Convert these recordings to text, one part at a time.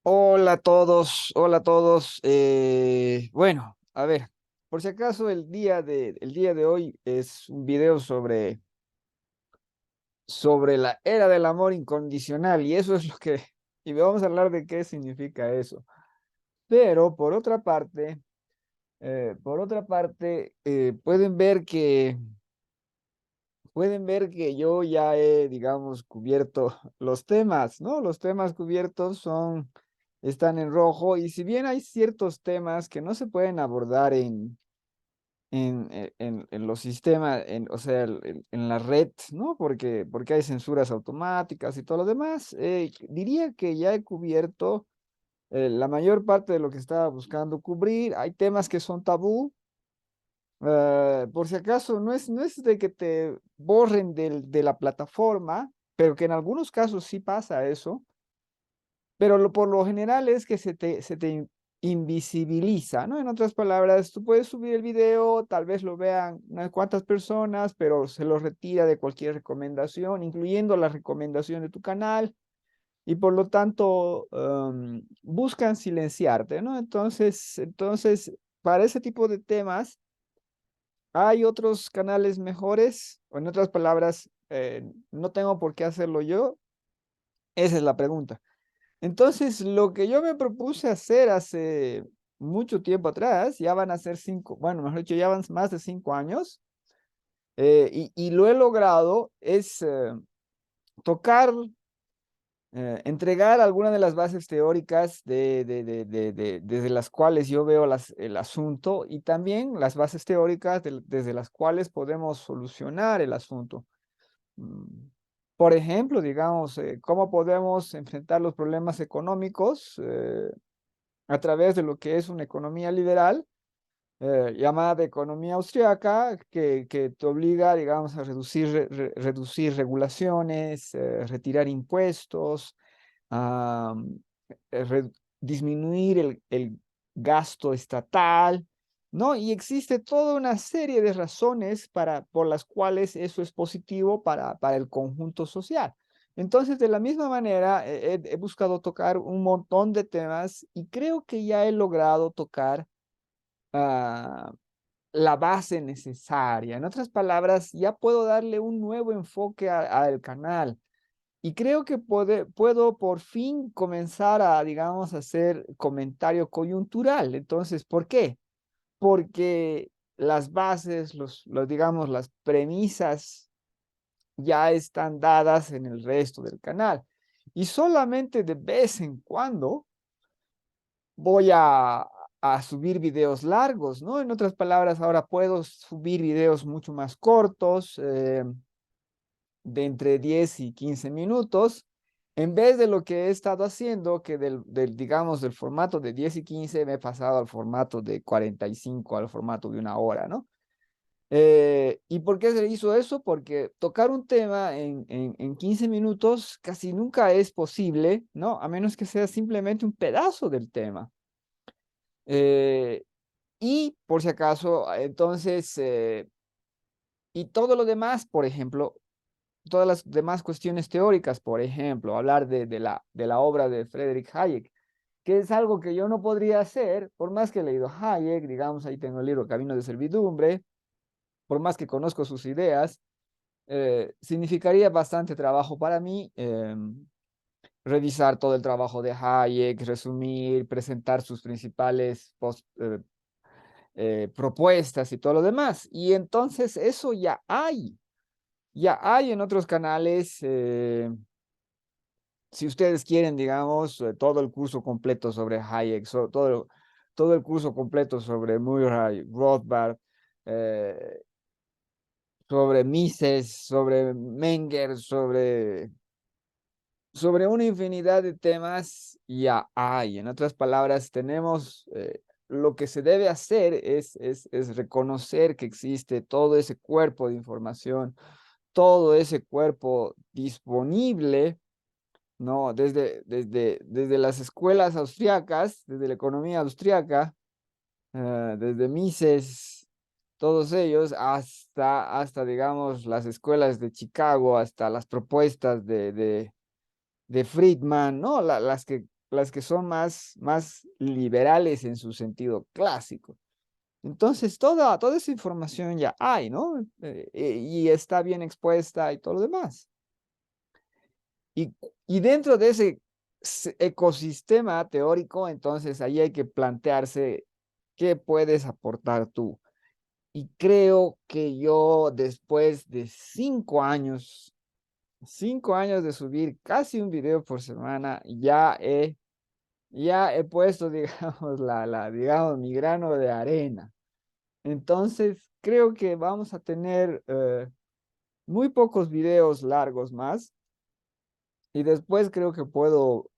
Hola a todos, hola a todos. Bueno, a ver, por si acaso el día de hoy es un video sobre la era del amor incondicional y eso es y vamos a hablar de qué significa eso. Pero por otra parte, pueden ver que yo ya he, digamos, cubierto los temas, ¿no? Los temas cubiertos están en rojo y si bien hay ciertos temas que no se pueden abordar en los sistemas, o sea, en la red, ¿no? Porque hay censuras automáticas y todo lo demás, diría que ya he cubierto la mayor parte de lo que estaba buscando cubrir. Hay temas que son tabú. Por si acaso, no es de que te borren de la plataforma, pero que en algunos casos sí pasa eso, pero por lo general es que se te invisibiliza, ¿no? En otras palabras, tú puedes subir el video, tal vez lo vean unas cuantas personas, pero se lo retira de cualquier recomendación, incluyendo la recomendación de tu canal, y por lo tanto buscan silenciarte, ¿no? Entonces, para ese tipo de temas, ¿hay otros canales mejores? O en otras palabras, no tengo por qué hacerlo yo. Esa es la pregunta. Entonces, lo que yo me propuse hacer hace mucho tiempo atrás, ya van a ser 5, bueno, mejor dicho, ya van más de 5 años, y lo he logrado, es tocar, entregar algunas de las bases teóricas desde las cuales yo veo el asunto y también las bases teóricas desde las cuales podemos solucionar el asunto. Mm, Por ejemplo, digamos, cómo podemos enfrentar los problemas económicos a través de lo que es una economía liberal, llamada de economía austriaca, que te obliga, digamos, a reducir regulaciones, retirar impuestos, a disminuir el gasto estatal, ¿no? Y existe toda una serie de razones por las cuales eso es positivo para el conjunto social. Entonces, de la misma manera, he buscado tocar un montón de temas y creo que ya he logrado tocar ah, la base necesaria. En otras palabras, ya puedo darle un nuevo enfoque al canal. Y creo que puedo por fin comenzar a, digamos, hacer comentario coyuntural. Entonces, ¿por qué? Porque las bases, digamos, las premisas ya están dadas en el resto del canal. Y solamente de vez en cuando voy a subir videos largos, ¿no? En otras palabras, ahora puedo subir videos mucho más cortos, de entre 10 y 15 minutos, en vez de lo que he estado haciendo, que digamos, del formato de 10 y 15 me he pasado al formato de 45, al formato de 1 hora, ¿no? ¿Y por qué se hizo eso? Porque tocar un tema en 15 minutos casi nunca es posible, ¿no? A menos que sea simplemente un pedazo del tema. Eh, y por si acaso, entonces, y todo lo demás, por ejemplo, todas las demás cuestiones teóricas, por ejemplo, hablar de la obra de Friedrich Hayek, que es algo que yo no podría hacer, por más que he leído Hayek, digamos, ahí tengo el libro Camino de Servidumbre, por más que conozco sus ideas, significaría bastante trabajo para mí revisar todo el trabajo de Hayek, resumir, presentar sus principales propuestas y todo lo demás. Y entonces eso ya hay en otros canales. Si ustedes quieren, digamos, todo el curso completo sobre Hayek, todo el curso completo sobre Murray, Rothbard, eh, sobre Mises, sobre Menger, sobre una infinidad de temas, ya hay. En otras palabras, lo que se debe hacer es reconocer que existe todo ese cuerpo de información, todo ese cuerpo disponible, ¿no? Desde las escuelas austriacas, desde la economía austriaca, desde Mises, todos ellos, hasta, digamos, las escuelas de Chicago, hasta las propuestas de Friedman, ¿no? las que son más liberales en su sentido clásico. Entonces, toda esa información ya hay, ¿no? Y está bien expuesta y todo lo demás. Y dentro de ese ecosistema teórico, entonces ahí hay que plantearse qué puedes aportar tú. Y creo que yo después de 5 años de subir casi un video por semana, ya he puesto, digamos, digamos, mi grano de arena. Entonces, creo que vamos a tener muy pocos videos largos más. Y después creo que puedo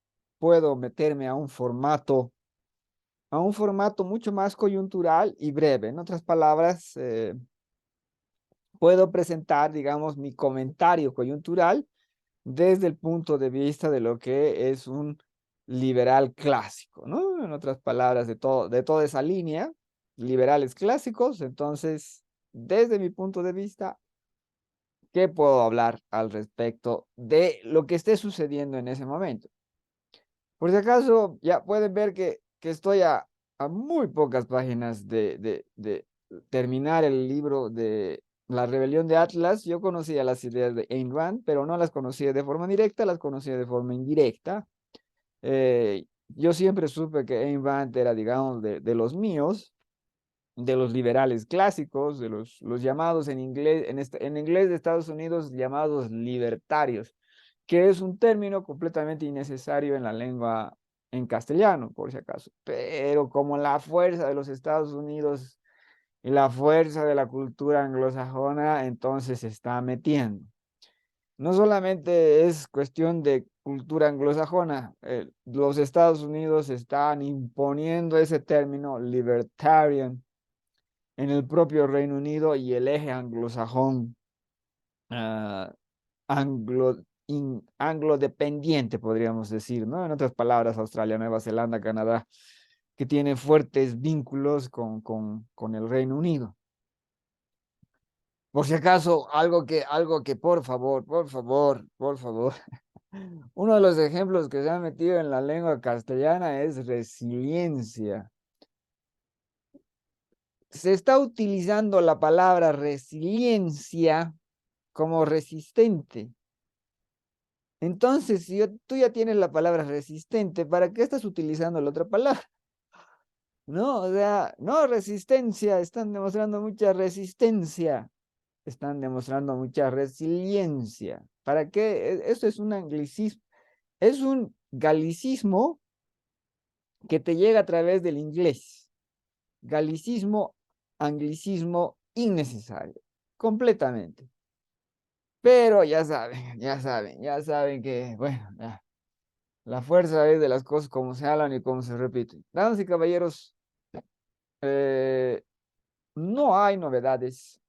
meterme a un formato mucho más coyuntural y breve. En otras palabras, puedo presentar, digamos, mi comentario coyuntural desde el punto de vista de lo que es un liberal clásico, ¿no? En otras palabras, de toda esa línea, liberales clásicos. Entonces, desde mi punto de vista, ¿qué puedo hablar al respecto de lo que esté sucediendo en ese momento? Por si acaso, ya pueden ver que estoy a muy pocas páginas de terminar el libro de La Rebelión de Atlas. Yo conocía las ideas de Ayn Rand, pero no las conocía de forma directa, las conocía de forma indirecta. Yo siempre supe que Ayn Rand era, digamos, de los míos, de los liberales clásicos, de los llamados en inglés, en inglés de Estados Unidos, llamados libertarios, que es un término completamente innecesario en la lengua en castellano, por si acaso. Pero como la fuerza de los Estados Unidos y la fuerza de la cultura anglosajona, entonces se está metiendo. No solamente es cuestión de cultura anglosajona, los Estados Unidos están imponiendo ese término libertarian en el propio Reino Unido y el eje anglosajón, ah, anglo-dependiente, podríamos decir, ¿no? En otras palabras, Australia, Nueva Zelanda, Canadá, que tiene fuertes vínculos con el Reino Unido. Por si acaso, algo que por favor, uno de los ejemplos que se ha metido en la lengua castellana es resiliencia. Se está utilizando la palabra resiliencia como resistente. Entonces, si tú ya tienes la palabra resistente, ¿para qué estás utilizando la otra palabra? No, o sea, no resistencia, están demostrando mucha resistencia, están demostrando mucha resiliencia. ¿Para qué? Esto es un anglicismo, es un galicismo que te llega a través del inglés. Galicismo, anglicismo innecesario, completamente. Pero ya saben que, bueno, ya. La fuerza es de las cosas como se hablan y como se repiten. Damas y caballeros, eh, no hay novedades.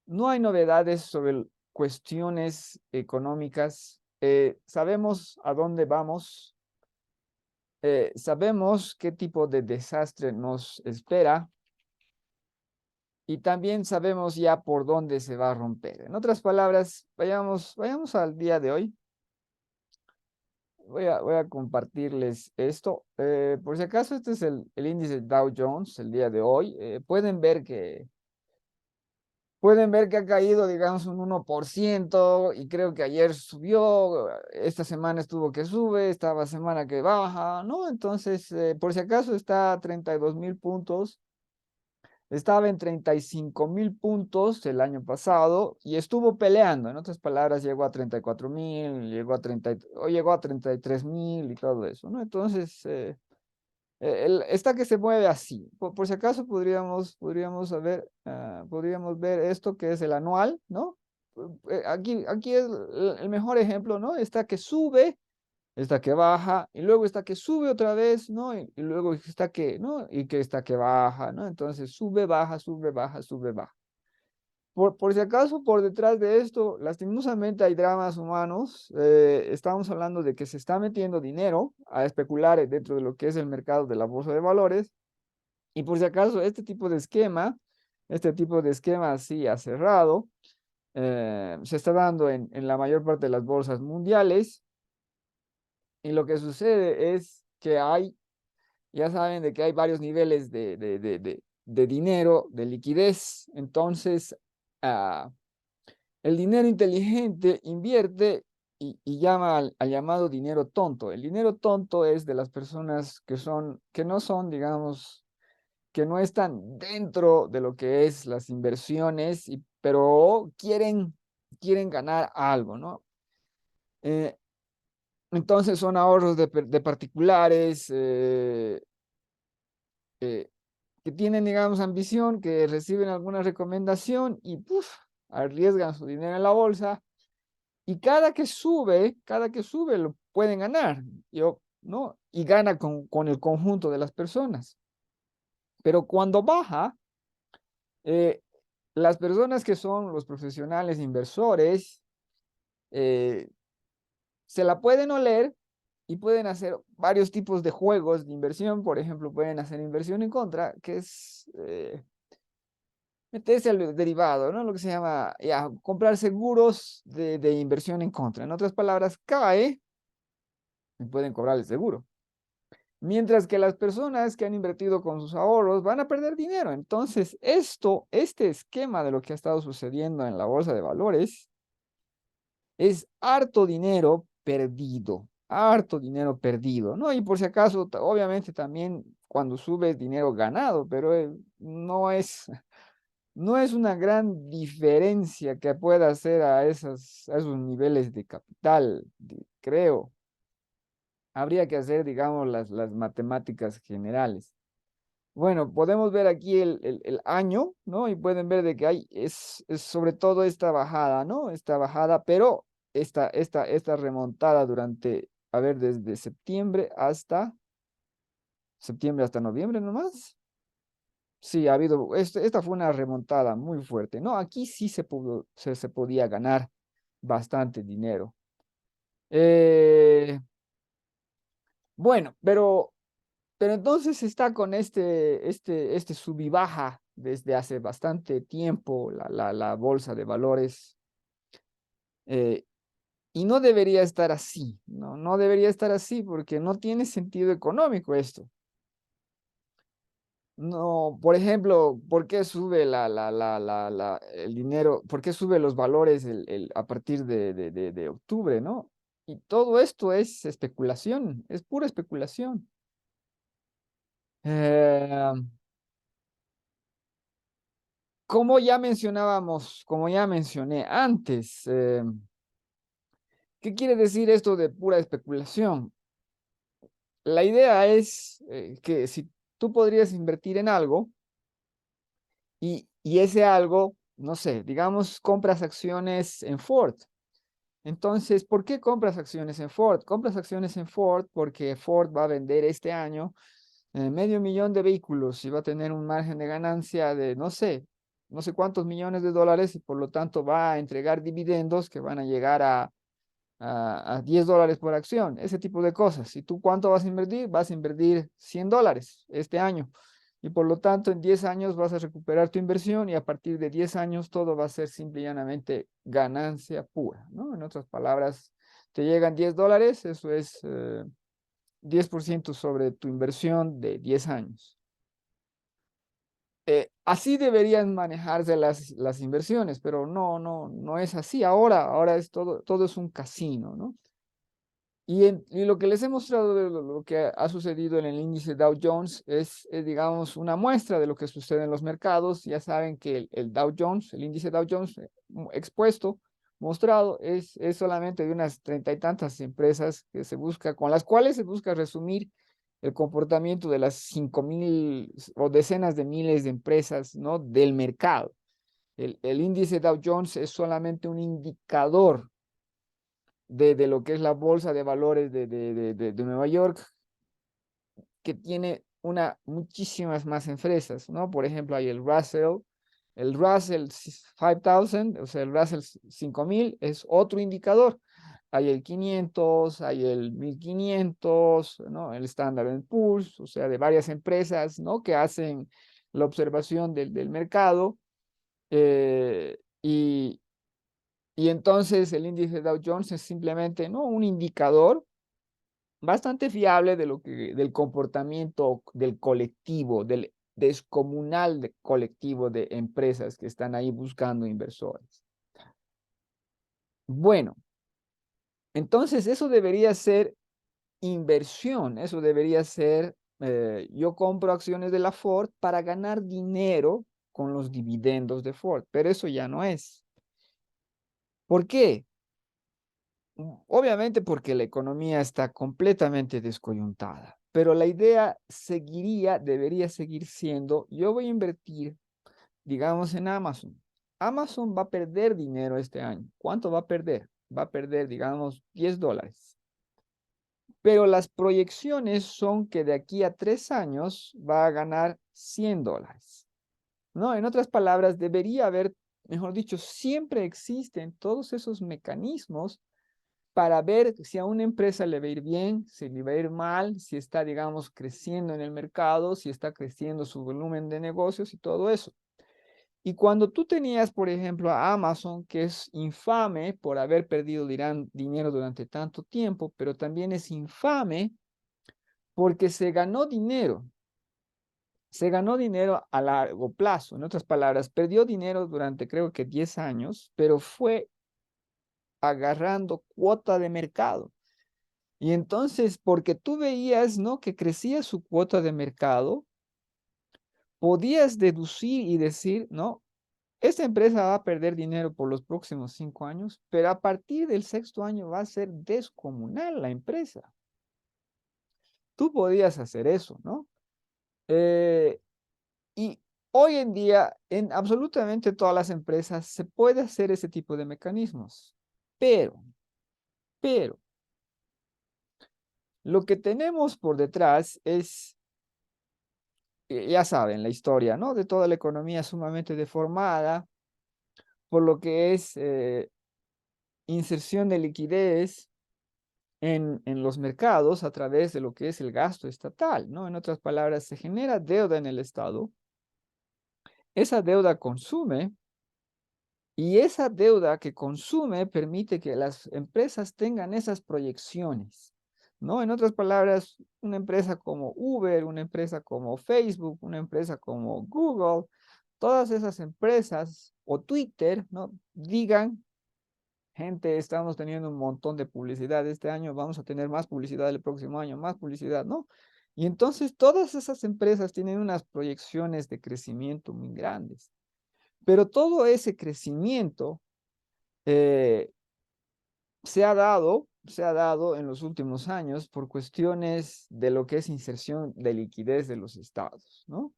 No hay novedades sobre cuestiones económicas. Sabemos a dónde vamos. Sabemos qué tipo de desastre nos espera. Y también sabemos ya por dónde se va a romper. En otras palabras, vayamos al día de hoy. Voy a compartirles esto. Por si acaso, este es el índice Dow Jones el día de hoy. Pueden ver que ha caído, digamos, un 1% y creo que ayer subió, esta semana estuvo que sube, esta semana que baja, ¿no? Entonces, por si acaso está a 32.000 puntos. Estaba en 35.000 puntos el año pasado y estuvo peleando. En otras palabras, llegó a 34.000, llegó a 33.000 y todo eso, ¿no? Entonces, está que se mueve así. Por si acaso podríamos ver esto que es el anual, ¿no? Aquí es el mejor ejemplo, ¿no? Está que sube, está que baja, y luego está que sube otra vez, ¿no? Y luego está que, ¿no? Y que está que baja, ¿no? Entonces sube, baja, sube, baja, sube, baja. Por si acaso, por detrás de esto, lastimosamente hay dramas humanos. Estamos hablando de que se está metiendo dinero a especular dentro de lo que es el mercado de la bolsa de valores. Y por si acaso, este tipo de esquema sí ha cerrado. Se está dando en la mayor parte de las bolsas mundiales. Y lo que sucede es que ya saben de que hay varios niveles de dinero, de liquidez. Entonces, el dinero inteligente invierte y llama al llamado dinero tonto. El dinero tonto es de las personas que no son, digamos, que no están dentro de lo que es las inversiones, pero quieren ganar algo, ¿no? Eh, entonces son ahorros de particulares, eh, que tienen, digamos, ambición, que reciben alguna recomendación y ¡puf! Arriesgan su dinero en la bolsa y cada que sube lo pueden ganar, ¿no? Y gana con el conjunto de las personas. Pero cuando baja, eh, las personas que son los profesionales inversores eh, se la pueden oler y pueden hacer varios tipos de juegos de inversión. Por ejemplo, pueden hacer inversión en contra, que es meterse al derivado, ¿no? Lo que se llama, ya, comprar seguros de inversión en contra. En otras palabras, cae y pueden cobrar el seguro. Mientras que las personas que han invertido con sus ahorros van a perder dinero. Entonces, este esquema de lo que ha estado sucediendo en la bolsa de valores es harto dinero perdido, ¿no? Y por si acaso, obviamente también cuando sube es dinero ganado, pero no es una gran diferencia que pueda hacer a esos niveles de capital, creo. Habría que hacer, digamos, las matemáticas generales. Bueno, podemos ver aquí el año, ¿no? Y pueden ver de que es sobre todo esta bajada, ¿no? Esta bajada, pero esta remontada durante, a ver, desde septiembre hasta noviembre nomás. Sí, ha habido, esta fue una remontada muy fuerte, ¿no? Aquí sí se podía ganar bastante dinero. Eh, bueno, pero entonces está con este sub y baja desde hace bastante tiempo la bolsa de valores, eh, y no debería estar así, ¿no? No debería estar así porque no tiene sentido económico esto. No, por ejemplo, ¿por qué sube el dinero? ¿Por qué sube los valores a partir de octubre, ¿no? Y todo esto es especulación, es pura especulación. Eh, como ya mencioné antes, ¿qué quiere decir esto de pura especulación? La idea es que si tú podrías invertir en algo y ese algo, no sé, digamos, compras acciones en Ford. Entonces, ¿por qué compras acciones en Ford? Compras acciones en Ford porque Ford va a vender este año 500.000 de vehículos y va a tener un margen de ganancia de, no sé cuántos millones de dólares y por lo tanto va a entregar dividendos que van a llegar a $10 por acción, ese tipo de cosas. ¿Y tú cuánto vas a invertir? Vas a invertir $100 este año. Y por lo tanto, en 10 años vas a recuperar tu inversión y a partir de 10 años todo va a ser simple y llanamente ganancia pura, ¿no? En otras palabras, te llegan $10, eso es 10% sobre tu inversión de 10 años. Así deberían manejarse las inversiones, pero no es así. Ahora es todo es un casino, ¿no? Y lo que les he mostrado de lo que ha sucedido en el índice Dow Jones digamos, una muestra de lo que sucede en los mercados. Ya saben que el Dow Jones, el índice Dow Jones expuesto, mostrado, es solamente de unas 30 y tantas empresas con las cuales se busca resumir el comportamiento de las 5.000 o decenas de miles de empresas, ¿no? Del mercado. El índice Dow Jones es solamente un indicador de lo que es la bolsa de valores de Nueva York, que tiene muchísimas más empresas, ¿no? Por ejemplo, hay el Russell 5000, o sea, el Russell 5000 es otro indicador. Hay el 500, hay el 1500, ¿no? El Standard & Poor's, o sea, de varias empresas, ¿no? Que hacen la observación del mercado. eh, y, y entonces el índice Dow Jones es simplemente, ¿no? Un indicador bastante fiable del comportamiento del colectivo, del descomunal colectivo de empresas que están ahí buscando inversores. Bueno, entonces eso debería ser inversión, eso debería ser, yo compro acciones de la Ford para ganar dinero con los dividendos de Ford, pero eso ya no es. ¿Por qué? Obviamente porque la economía está completamente descoyuntada, pero la idea debería seguir siendo, yo voy a invertir, digamos, en Amazon. Amazon va a perder dinero este año. ¿Cuánto va a perder? Va a perder, digamos, $10. Pero las proyecciones son que de aquí a 3 años va a ganar $100. ¿No? En otras palabras, debería haber, mejor dicho, siempre existen todos esos mecanismos para ver si a una empresa le va a ir bien, si le va a ir mal, si está, digamos, creciendo en el mercado, si está creciendo su volumen de negocios y todo eso. Y cuando tú tenías, por ejemplo, a Amazon, que es infame por haber perdido dinero durante tanto tiempo, pero también es infame porque se ganó dinero a largo plazo. En otras palabras, perdió dinero durante creo que 10 años, pero fue agarrando cuota de mercado. Y entonces, porque tú veías, ¿no? Que crecía su cuota de mercado, podías deducir y decir, ¿no? Esta empresa va a perder dinero por los próximos 5 años, pero a partir del sexto año va a ser descomunal la empresa. Tú podías hacer eso, ¿no? Y hoy en día, en absolutamente todas las empresas se puede hacer ese tipo de mecanismos. Pero, pero, lo que tenemos por detrás es ya saben, la historia, ¿no? De toda la economía sumamente deformada, por lo que es inserción de liquidez en los mercados a través de lo que es el gasto estatal, ¿no? En otras palabras, se genera deuda en el Estado, esa deuda consume y esa deuda que consume permite que las empresas tengan esas proyecciones, ¿no? En otras palabras, una empresa como Uber, una empresa como Facebook, una empresa como Google, todas esas empresas o Twitter, ¿no? Digan, gente, estamos teniendo un montón de publicidad este año, vamos a tener más publicidad el próximo año, más publicidad, ¿no? Y entonces todas esas empresas tienen unas proyecciones de crecimiento muy grandes, pero todo ese crecimiento eh, se ha dado en los últimos años por cuestiones de lo que es inserción de liquidez de los estados, ¿no?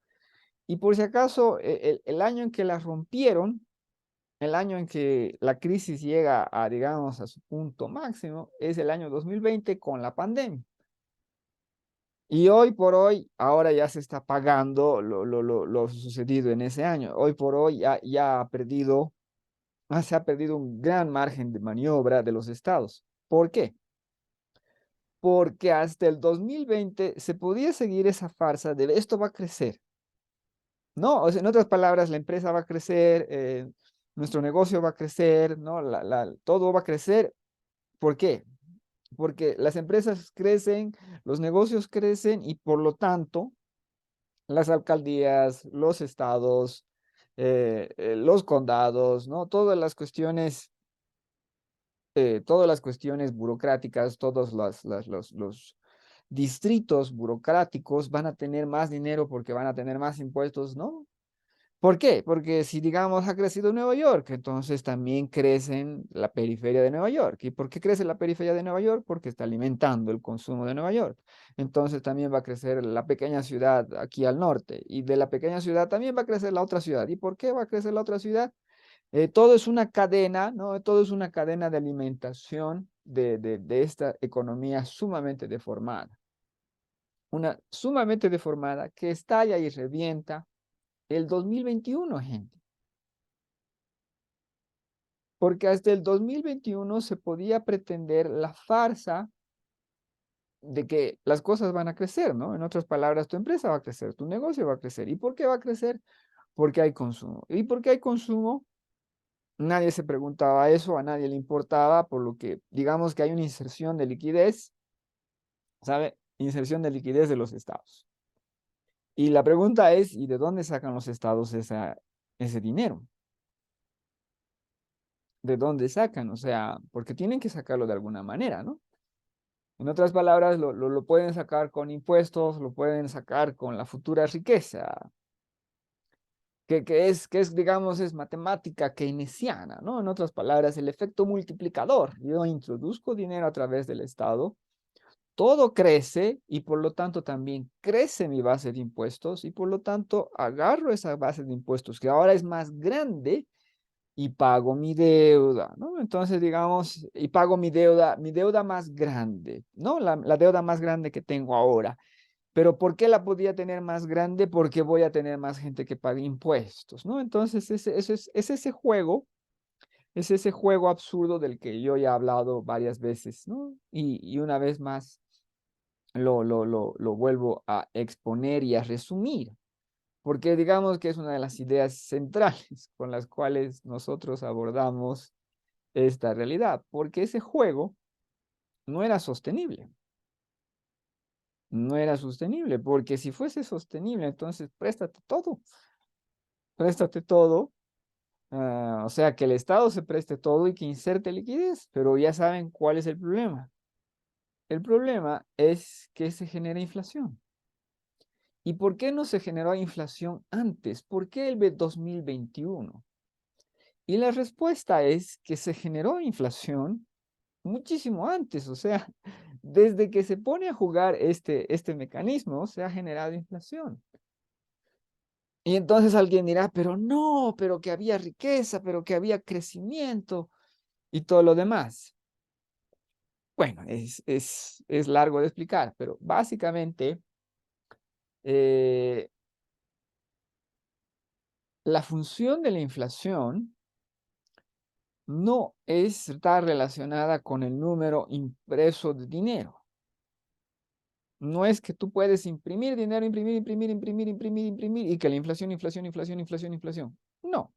Y por si acaso, el año en que las rompieron, el año en que la crisis llega a, digamos, a su punto máximo, es el año 2020 con la pandemia. Y hoy por hoy, ahora ya se está pagando lo sucedido en ese año. Hoy por hoy ya se ha perdido un gran margen de maniobra de los estados. ¿Por qué? Porque hasta el 2020 se podía seguir esa farsa de esto va a crecer. No, o sea, en otras palabras, la empresa va a crecer, nuestro negocio va a crecer, ¿no? Todo va a crecer. ¿Por qué? Porque las empresas crecen, los negocios crecen y por lo tanto, las alcaldías, los estados, los condados, ¿no? Todas las cuestiones burocráticas, todos los distritos burocráticos van a tener más dinero porque van a tener más impuestos, ¿no? ¿Por qué? Porque si, digamos, ha crecido Nueva York, entonces también crece la periferia de Nueva York. ¿Y por qué crece la periferia de Nueva York? Porque está alimentando el consumo de Nueva York. Entonces también va a crecer la pequeña ciudad aquí al norte. Y de la pequeña ciudad también va a crecer la otra ciudad. ¿Y por qué va a crecer la otra ciudad? Todo es una cadena, ¿no? Todo es una cadena de alimentación de esta economía sumamente deformada. Una sumamente deformada que estalla y revienta el 2021, gente. Porque hasta el 2021 se podía pretender la farsa de que las cosas van a crecer, ¿no? En otras palabras, tu empresa va a crecer, tu negocio va a crecer. ¿Y por qué va a crecer? Porque hay consumo. ¿Y por qué hay consumo? Nadie se preguntaba eso, a nadie le importaba, por lo que digamos que hay una inserción de liquidez, ¿sabe? Inserción de liquidez de los estados. Y la pregunta es, ¿y de dónde sacan los estados ese dinero? ¿De dónde sacan? O sea, porque tienen que sacarlo de alguna manera, ¿no? En otras palabras, lo pueden sacar con impuestos, lo pueden sacar con la futura riqueza, que es, digamos, es matemática keynesiana, ¿no? En otras palabras, el efecto multiplicador. Yo introduzco dinero a través del Estado, todo crece y por lo tanto también crece mi base de impuestos y por lo tanto agarro esa base de impuestos que ahora es más grande y pago mi deuda, ¿no? Entonces, digamos, y pago mi deuda más grande, ¿no? La deuda más grande que tengo ahora. Pero ¿por qué la podía tener más grande? Porque voy a tener más gente que pague impuestos, ¿no? Entonces, es ese juego absurdo del que yo ya he hablado varias veces, ¿no? Y una vez más lo vuelvo a exponer y a resumir, porque digamos que es una de las ideas centrales con las cuales nosotros abordamos esta realidad, porque ese juego no era sostenible. No era sostenible, porque si fuese sostenible, entonces préstate todo, o sea, que el Estado se preste todo y que inserte liquidez, pero ya saben cuál es el problema. El problema es que se genera inflación. ¿Y por qué no se generó inflación antes? ¿Por qué el 2021? Y la respuesta es que se generó inflación muchísimo antes, o sea, desde que se pone a jugar este mecanismo, se ha generado inflación. Y entonces alguien dirá, pero no, pero que había riqueza, pero que había crecimiento y todo lo demás. Bueno, es largo de explicar, pero básicamente eh, la función de la inflación no está relacionada con el número impreso de dinero. No es que tú puedes imprimir dinero, imprimir, imprimir, imprimir, imprimir, imprimir y que la inflación, inflación, inflación, inflación, inflación. No.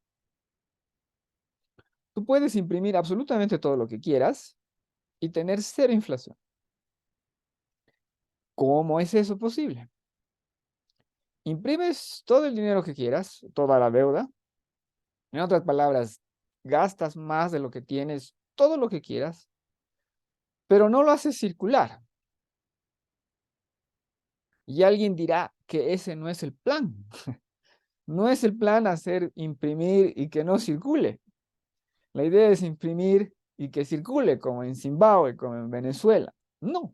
Tú puedes imprimir absolutamente todo lo que quieras y tener cero inflación. ¿Cómo es eso posible? Imprimes todo el dinero que quieras, toda la deuda. En otras palabras, gastas más de lo que tienes, todo lo que quieras, pero no lo haces circular. Y alguien dirá que ese no es el plan. No es el plan hacer imprimir y que no circule. La idea es imprimir y que circule, como en Zimbabue, como en Venezuela. No,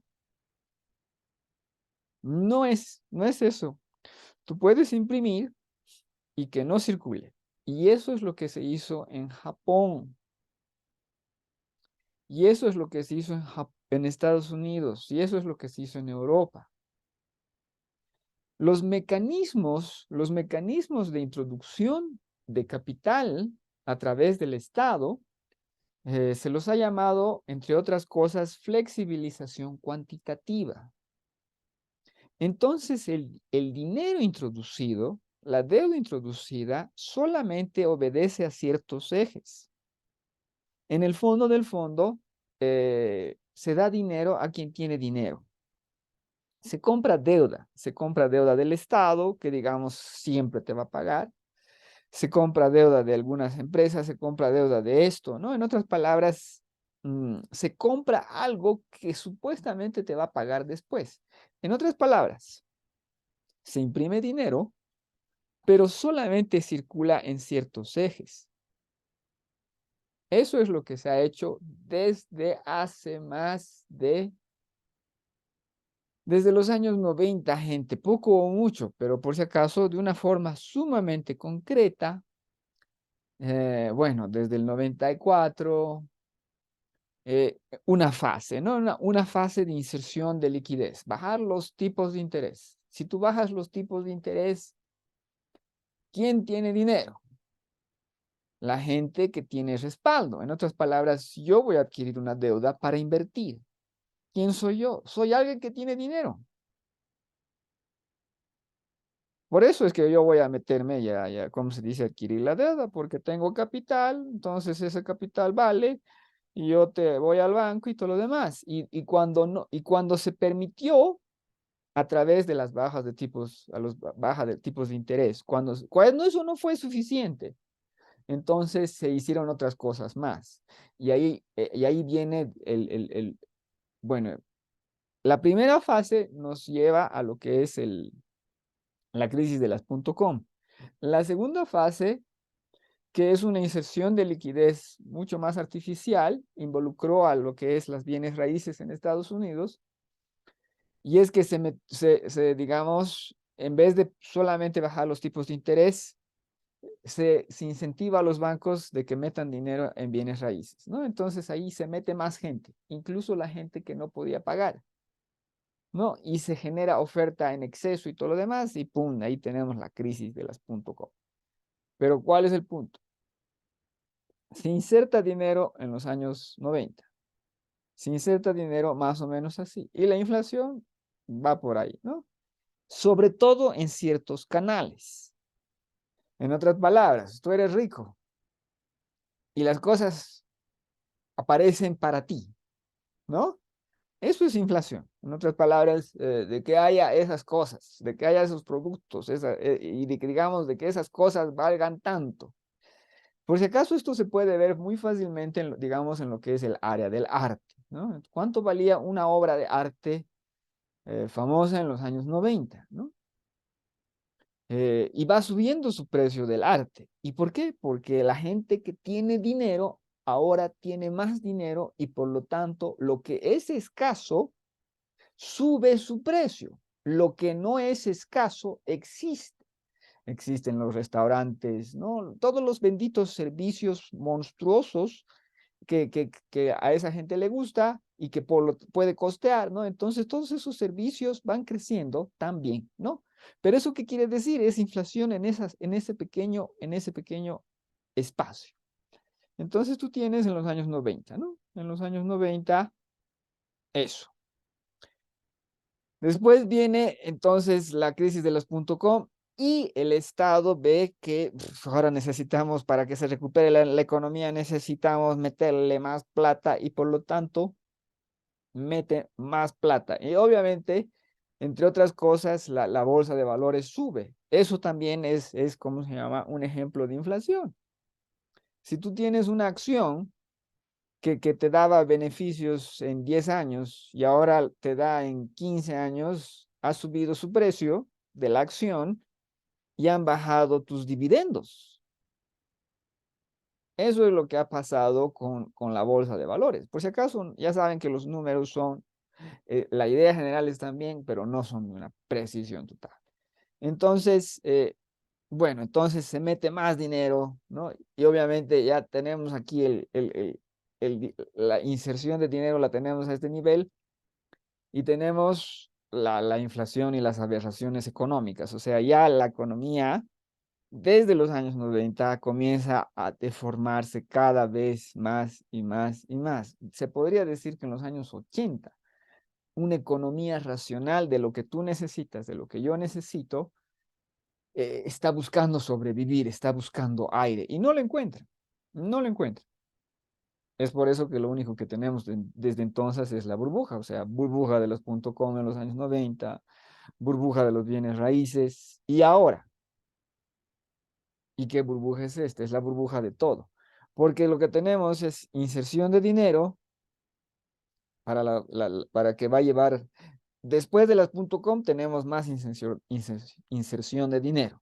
no es eso. Tú puedes imprimir y que no circule. Y eso es lo que se hizo en Japón. Y eso es lo que se hizo en Estados Unidos. Y eso es lo que se hizo en Europa. Los mecanismos de introducción de capital a través del Estado se los ha llamado, entre otras cosas, flexibilización cuantitativa. Entonces, el dinero introducido, la deuda introducida, solamente obedece a ciertos ejes. En el fondo del fondo, se da dinero a quien tiene dinero. Se compra deuda del Estado, que digamos siempre te va a pagar. Se compra deuda de algunas empresas, se compra deuda de esto, ¿no? En otras palabras, se compra algo que supuestamente te va a pagar después. En otras palabras, se imprime dinero, pero solamente circula en ciertos ejes. Eso es lo que se ha hecho desde los años 90, gente, poco o mucho, pero por si acaso, de una forma sumamente concreta, bueno, desde el 94, una fase, ¿no? Una fase de inserción de liquidez, bajar los tipos de interés. Si tú bajas los tipos de interés, ¿quién tiene dinero? La gente que tiene respaldo. En otras palabras, yo voy a adquirir una deuda para invertir. ¿Quién soy yo? Soy alguien que tiene dinero. Por eso es que yo voy a meterme ya, ¿cómo se dice? Adquirir la deuda, porque tengo capital, entonces ese capital vale, y yo te voy al banco y todo lo demás. Y cuando no, y cuando se permitió a través de las bajas de tipos, bajas de tipos de interés, cuando eso no fue suficiente, entonces se hicieron otras cosas más. Y ahí viene bueno, la primera fase nos lleva a lo que es la crisis de las .com. La segunda fase, que es una inserción de liquidez mucho más artificial, involucró a lo que es las bienes raíces en Estados Unidos, y es que digamos, en vez de solamente bajar los tipos de interés, se incentiva a los bancos de que metan dinero en bienes raíces, ¿no? Entonces ahí se mete más gente, incluso la gente que no podía pagar, ¿no? Y se genera oferta en exceso y todo lo demás, y pum, ahí tenemos la crisis de las .com. Pero ¿cuál es el punto? Se inserta dinero en los años 90. Se inserta dinero más o menos así. Y la inflación va por ahí, ¿no? Sobre todo en ciertos canales. En otras palabras, tú eres rico y las cosas aparecen para ti, ¿no? Eso es inflación. En otras palabras, de que haya esas cosas, de que haya esos productos, y de que digamos de que esas cosas valgan tanto. Por si acaso, esto se puede ver muy fácilmente, digamos, en lo que es el área del arte, ¿no? ¿Cuánto valía una obra de arte famosa en los años 90, ¿no? Y va subiendo su precio del arte. ¿Y por qué? Porque la gente que tiene dinero ahora tiene más dinero y por lo tanto lo que es escaso sube su precio. Lo que no es escaso existe. Existen los restaurantes, ¿no? Todos los benditos servicios monstruosos que a esa gente le gusta y que puede costear, ¿no? Entonces todos esos servicios van creciendo también, ¿no? Pero eso qué quiere decir es inflación en ese pequeño espacio. Entonces tú tienes en los años 90, ¿no? En los años 90, eso. Después viene entonces la crisis de los .com y el Estado ve que ahora necesitamos, para que se recupere la economía, necesitamos meterle más plata y por lo tanto mete más plata. Y obviamente, entre otras cosas, la bolsa de valores sube. Eso también ¿cómo se llama? Un ejemplo de inflación. Si tú tienes una acción que te daba beneficios en 10 años y ahora te da en 15 años, ha subido su precio de la acción y han bajado tus dividendos. Eso es lo que ha pasado con la bolsa de valores. Por si acaso, ya saben que los números son, la idea general es también, pero no son de una precisión total. Entonces, bueno, entonces se mete más dinero, ¿no? Y obviamente ya tenemos aquí la inserción de dinero, la tenemos a este nivel y tenemos la inflación y las aberraciones económicas. O sea, ya la economía desde los años 90 comienza a deformarse cada vez más y más y más. Se podría decir que en los años 80, una economía racional de lo que tú necesitas, de lo que yo necesito, está buscando sobrevivir, está buscando aire y no lo encuentra, no lo encuentra. Es por eso que lo único que tenemos desde entonces es la burbuja, o sea, burbuja de los .com en los años 90, burbuja de los bienes raíces y ahora. ¿Y qué burbuja es esta? Es la burbuja de todo. Porque lo que tenemos es inserción de dinero para que va a llevar, después de las .com tenemos más inserción de dinero.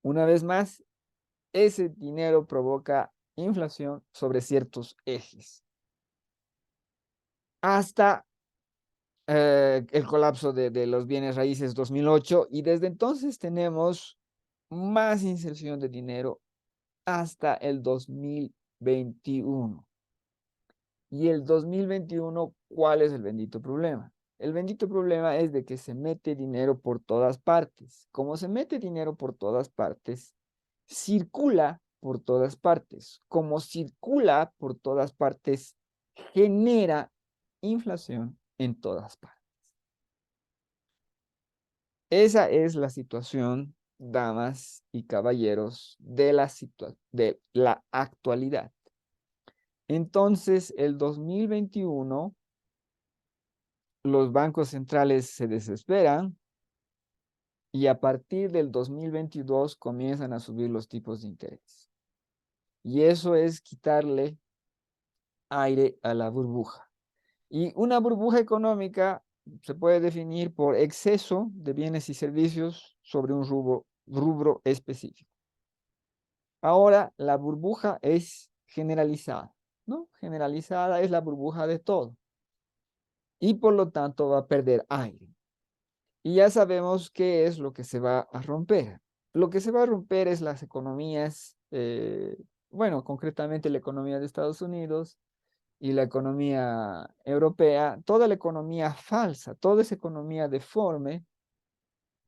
Una vez más, ese dinero provoca inflación sobre ciertos ejes. Hasta el colapso de los bienes raíces 2008 y desde entonces tenemos más inserción de dinero hasta el 2021. Y el 2021, ¿cuál es el bendito problema? El bendito problema es de que se mete dinero por todas partes. Como se mete dinero por todas partes, circula por todas partes. Como circula por todas partes, genera inflación en todas partes. Esa es la situación, damas y caballeros, de la actualidad. Entonces, el 2021, los bancos centrales se desesperan y a partir del 2022 comienzan a subir los tipos de interés. Y eso es quitarle aire a la burbuja. Y una burbuja económica se puede definir por exceso de bienes y servicios sobre un rubro específico. Ahora, la burbuja es generalizada, ¿no? Generalizada es la burbuja de todo. Y por lo tanto va a perder aire. Y ya sabemos qué es lo que se va a romper. Lo que se va a romper es las economías, bueno, concretamente la economía de Estados Unidos y la economía europea, toda la economía falsa, toda esa economía deforme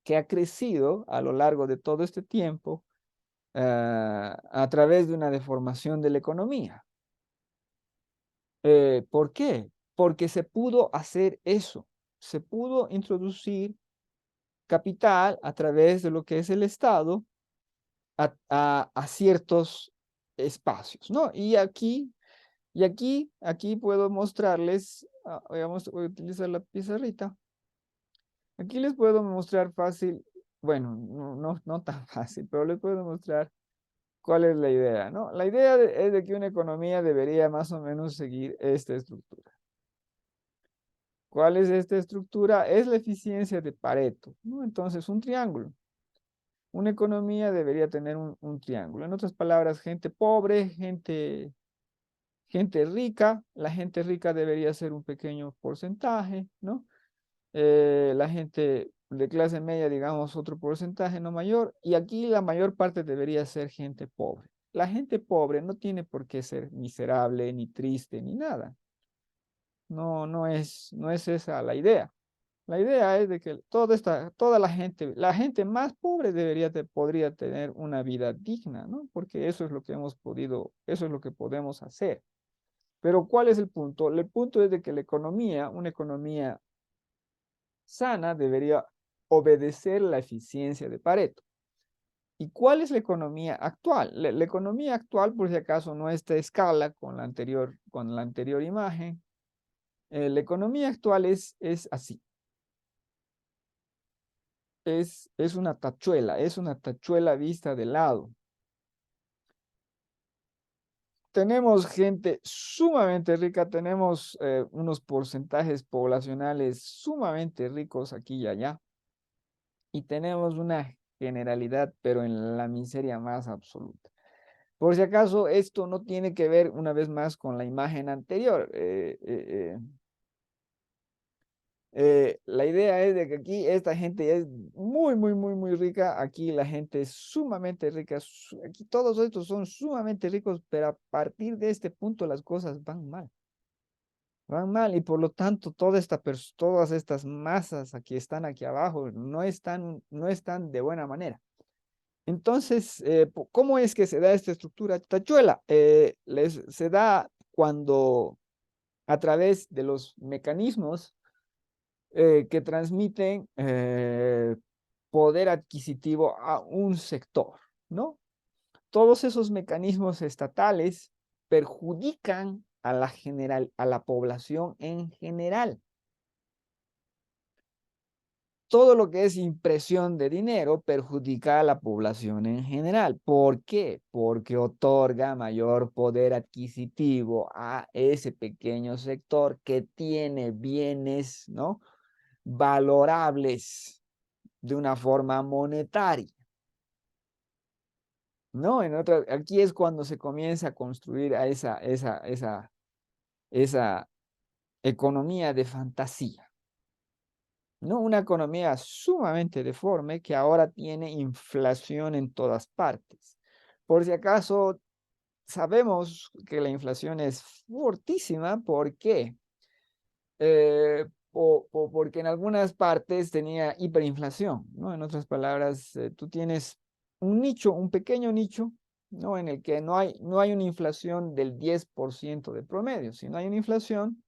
que ha crecido a lo largo de todo este tiempo a través de una deformación de la economía. ¿Por qué? Porque se pudo hacer eso, se pudo introducir capital a través de lo que es el Estado a ciertos espacios, ¿no? Aquí puedo mostrarles, voy a utilizar la pizarrita. Aquí les puedo mostrar fácil, bueno, no tan fácil, pero les puedo mostrar cuál es la idea, ¿no? La idea es de que una economía debería más o menos seguir esta estructura. ¿Cuál es esta estructura? Es la eficiencia de Pareto, ¿no? Entonces, un triángulo. Una economía debería tener un triángulo. En otras palabras, gente pobre, gente rica. La gente rica debería ser un pequeño porcentaje, ¿no? La gente de clase media, digamos, otro porcentaje no mayor. Y aquí la mayor parte debería ser gente pobre. La gente pobre no tiene por qué ser miserable, ni triste, ni nada. No es esa la idea. La idea es de que toda la gente más pobre podría tener una vida digna, ¿no? Porque eso es lo que eso es lo que podemos hacer. Pero ¿cuál es el punto? El punto es de que una economía sana debería obedecer la eficiencia de Pareto. ¿Y cuál es la economía actual? La economía actual, por si acaso, no está a escala con la anterior imagen. La economía actual es así. Es una tachuela vista de lado. Tenemos gente sumamente rica, tenemos unos porcentajes poblacionales sumamente ricos aquí y allá, y tenemos una generalidad, pero en la miseria más absoluta. Por si acaso, esto no tiene que ver una vez más con la imagen anterior. La idea es de que aquí esta gente es muy, muy, muy, muy rica. Aquí la gente es sumamente rica. Aquí todos estos son sumamente ricos, pero a partir de este punto las cosas van mal. Van mal y por lo tanto todas estas masas aquí están aquí abajo no están de buena manera. Entonces, ¿cómo es que se da esta estructura tachuela? Se da cuando a través de los mecanismos que transmiten poder adquisitivo a un sector, ¿no? Todos esos mecanismos estatales perjudican a la población en general. Todo lo que es impresión de dinero perjudica a la población en general. ¿Por qué? Porque otorga mayor poder adquisitivo a ese pequeño sector que tiene bienes, ¿no? Valorables de una forma monetaria, ¿no? Aquí es cuando se comienza a construir a esa economía de fantasía, ¿no? Una economía sumamente deforme que ahora tiene inflación en todas partes. Por si acaso, sabemos que la inflación es fortísima. ¿Por qué? Porque en algunas partes tenía hiperinflación, ¿no? En otras palabras, tú tienes un nicho, un pequeño nicho, ¿no? En el que no hay una inflación del 10% de promedio, sino hay una inflación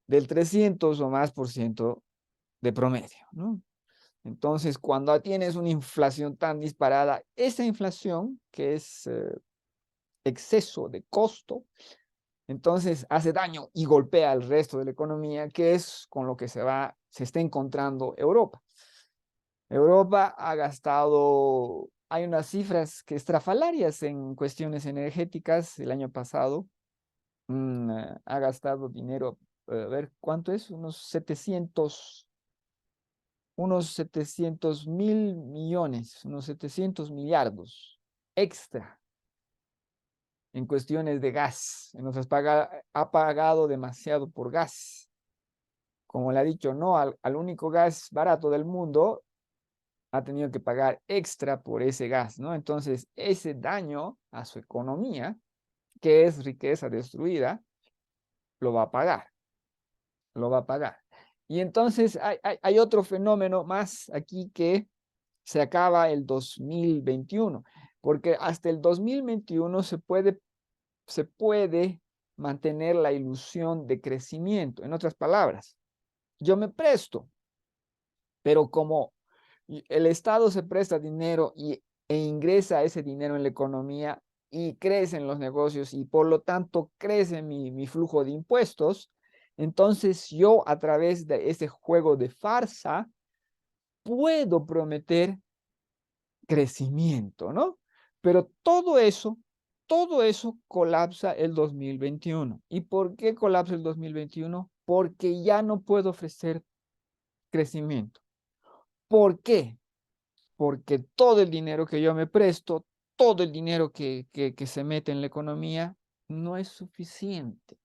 del 300 o más por ciento de promedio, ¿no? Entonces, cuando tienes una inflación tan disparada, esa inflación, que es exceso de costo, entonces hace daño y golpea al resto de la economía, que es con lo que se está encontrando Europa. Europa ha gastado, hay unas cifras que estrafalarias en cuestiones energéticas el año pasado. Ha gastado dinero, a ver, ¿cuánto es? Unos 700.000 millones, unos 700 millardos extra en cuestiones de gas. Ha pagado demasiado por gas. Como le ha dicho, no al único gas barato del mundo, ha tenido que pagar extra por ese gas, ¿no? Entonces, ese daño a su economía, que es riqueza destruida, lo va a pagar, lo va a pagar. Y entonces hay otro fenómeno más aquí que se acaba el 2021, porque hasta el 2021 se puede mantener la ilusión de crecimiento. En otras palabras, yo me presto, pero como el Estado se presta dinero e ingresa ese dinero en la economía y crecen los negocios y por lo tanto crece mi flujo de impuestos, entonces yo a través de ese juego de farsa puedo prometer crecimiento, ¿no? Pero todo eso colapsa el 2021. ¿Y por qué colapsa el 2021? Porque ya no puedo ofrecer crecimiento. ¿Por qué? Porque todo el dinero que yo me presto, todo el dinero que se mete en la economía, no es suficiente.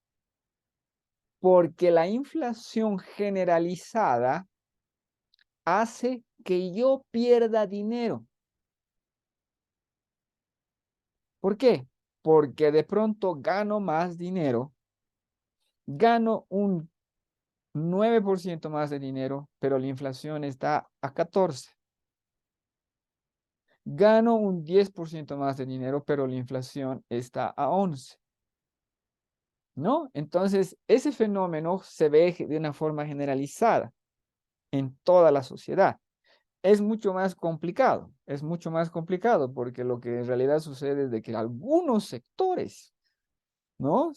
Porque la inflación generalizada hace que yo pierda dinero. ¿Por qué? Porque de pronto gano más dinero, gano un 9% más de dinero, pero la inflación está a 14. Gano un 10% más de dinero, pero la inflación está a 11. ¿No? Entonces, ese fenómeno se ve de una forma generalizada en toda la sociedad. Es mucho más complicado porque lo que en realidad sucede es de que algunos sectores, ¿no?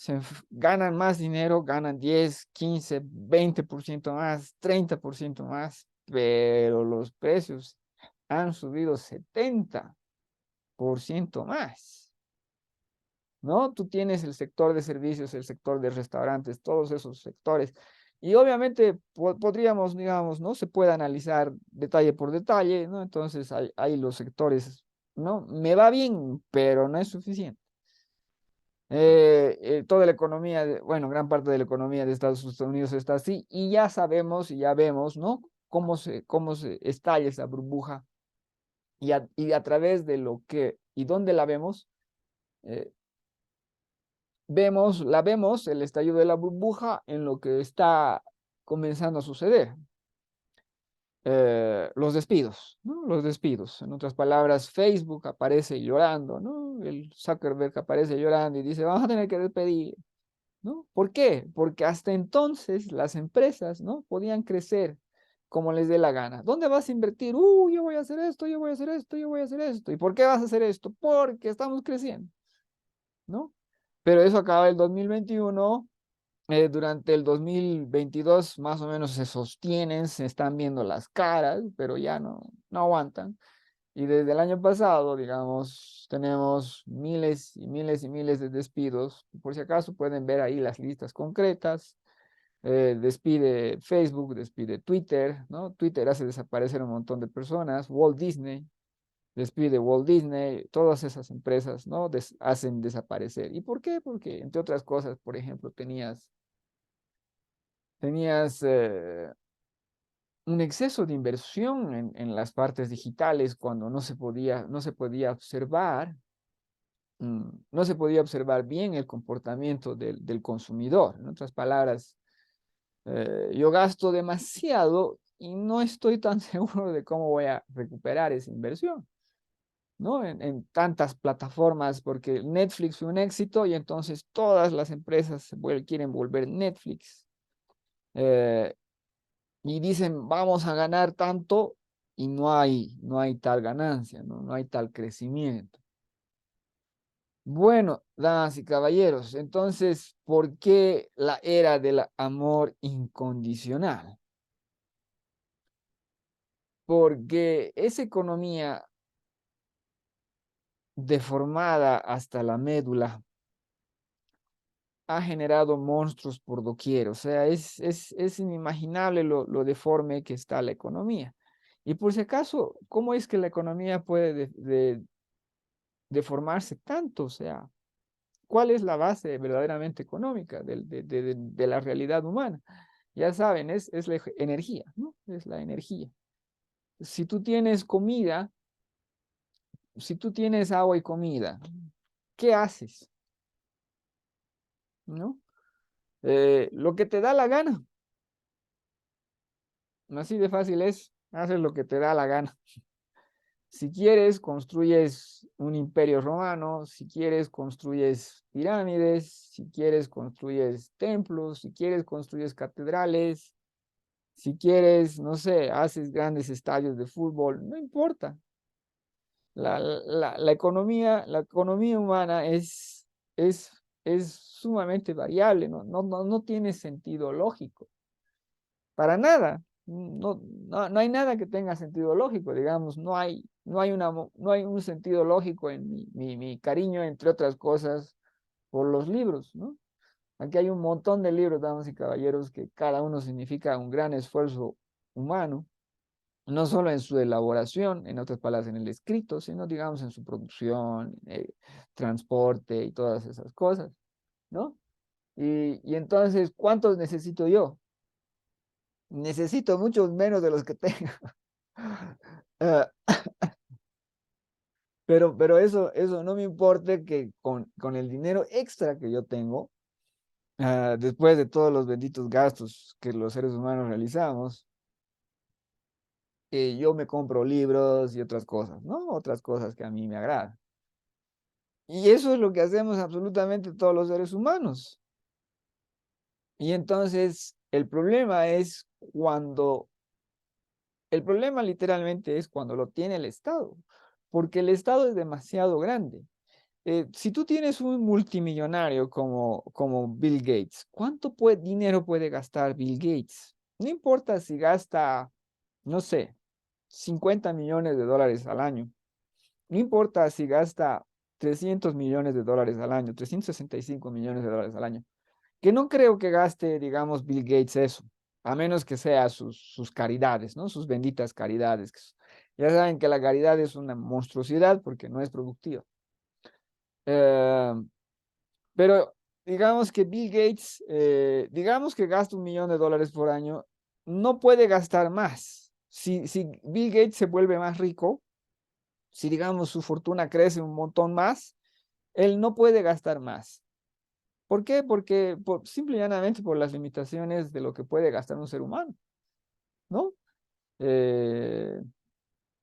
Ganan más dinero, ganan 10, 15, 20% más, 30% más, pero los precios han subido 70% más, ¿no? Tú tienes el sector de servicios, el sector de restaurantes, todos esos sectores. Y obviamente podríamos, digamos, ¿no? Se puede analizar detalle por detalle, ¿no? Entonces hay los sectores, ¿no? Me va bien, pero no es suficiente. Toda la economía, bueno, gran parte de la economía de Estados Unidos está así y ya sabemos y ya vemos, ¿no? Cómo se estalla esa burbuja y a través de lo que y dónde la vemos, eh, vemos el estallido de la burbuja en lo que está comenzando a suceder. Los despidos, ¿no? Los despidos. En otras palabras, Facebook aparece llorando, ¿no? El Zuckerberg aparece llorando y dice, vamos a tener que despedir, ¿no? ¿Por qué? Porque hasta entonces las empresas, ¿no? Podían crecer como les dé la gana. ¿Dónde vas a invertir? Yo voy a hacer esto, yo voy a hacer esto, yo voy a hacer esto. ¿Y por qué vas a hacer esto? Porque estamos creciendo, ¿no? Pero eso acaba el 2021. Durante el 2022 más o menos se sostienen, se están viendo las caras, pero ya no aguantan. Y desde el año pasado, digamos, tenemos miles y miles y miles de despidos. Por si acaso pueden ver ahí las listas concretas. Despide Facebook, despide Twitter, ¿no? Twitter hace desaparecer un montón de personas. Walt Disney, despide Walt Disney. Todas esas empresas, ¿no? Hacen desaparecer. ¿Y por qué? Porque, entre otras cosas, por ejemplo, tenías un exceso de inversión en las partes digitales cuando no se podía observar, no se podía observar bien el comportamiento del consumidor. En otras palabras, yo gasto demasiado y no estoy tan seguro de cómo voy a recuperar esa inversión, ¿no? En tantas plataformas, porque Netflix fue un éxito y entonces todas las empresas quieren volver Netflix. Eh, y dicen, vamos a ganar tanto y no hay tal ganancia, no hay tal crecimiento. Bueno, damas y caballeros, entonces, ¿por qué la era del amor incondicional? Porque esa economía deformada hasta la médula ha generado monstruos por doquier. O sea, es inimaginable lo deforme que está la economía. Y por si acaso, ¿cómo es que la economía puede deformarse tanto? O sea, ¿cuál es la base verdaderamente económica de la realidad humana? Ya saben, es la energía, ¿no? Es la energía. Si tú tienes comida, si tú tienes agua y comida, ¿qué haces? ¿No? Lo que te da la gana. Así de fácil es, haces lo que te da la gana. Si quieres, construyes un imperio romano, si quieres, construyes pirámides, si quieres, construyes templos, si quieres, construyes catedrales, si quieres, no sé, haces grandes estadios de fútbol, no importa. La economía humana es, es sumamente variable, no tiene sentido lógico. Para nada. No hay nada que tenga sentido lógico, digamos, no hay un sentido lógico en mi cariño, entre otras cosas, por los libros, ¿no? Aquí hay un montón de libros, damas y caballeros, que cada uno significa un gran esfuerzo humano, no solo en su elaboración, en otras palabras, en el escrito, sino, digamos, en su producción, transporte y todas esas cosas, ¿no? Y entonces, ¿cuántos necesito yo? Necesito muchos menos de los que tengo. Ah, pero eso no me importa que con el dinero extra que yo tengo, después de todos los benditos gastos que los seres humanos realizamos, yo me compro libros y otras cosas, ¿no? Otras cosas que a mí me agradan. Y eso es lo que hacemos absolutamente todos los seres humanos. Y entonces el problema literalmente es cuando lo tiene el Estado, porque el Estado es demasiado grande. Si tú tienes un multimillonario como Bill Gates, ¿cuánto dinero puede gastar Bill Gates? No importa si gasta, no sé, 50 millones de dólares al año. No importa si gasta 300 millones de dólares al año, 365 millones de dólares al año. Que no creo que gaste, digamos, Bill Gates eso, a menos que sea sus caridades, ¿no? Sus benditas caridades. Ya saben que la caridad es una monstruosidad porque no es productiva. Eh, pero digamos que Bill Gates, digamos que gasta 1 millón de dólares por año, no puede gastar más. Si Bill Gates se vuelve más rico, si digamos su fortuna crece un montón más, él no puede gastar más. ¿Por qué? Porque simple y llanamente por las limitaciones de lo que puede gastar un ser humano, ¿no? Eh,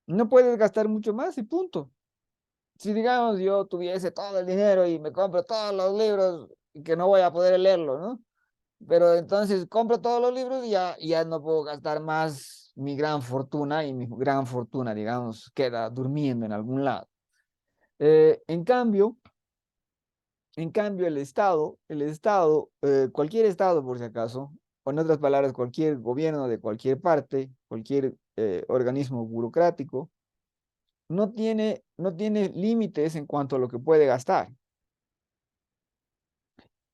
no puedes gastar mucho más y punto. Si digamos yo tuviese todo el dinero y me compro todos los libros y que no voy a poder leerlo, ¿no? Pero entonces compro todos los libros y ya no puedo gastar más mi gran fortuna y mi gran fortuna, digamos, queda durmiendo en algún lado. Eh, en cambio, cualquier estado por si acaso, o en otras palabras, cualquier gobierno de cualquier parte, cualquier organismo burocrático, no tiene límites en cuanto a lo que puede gastar.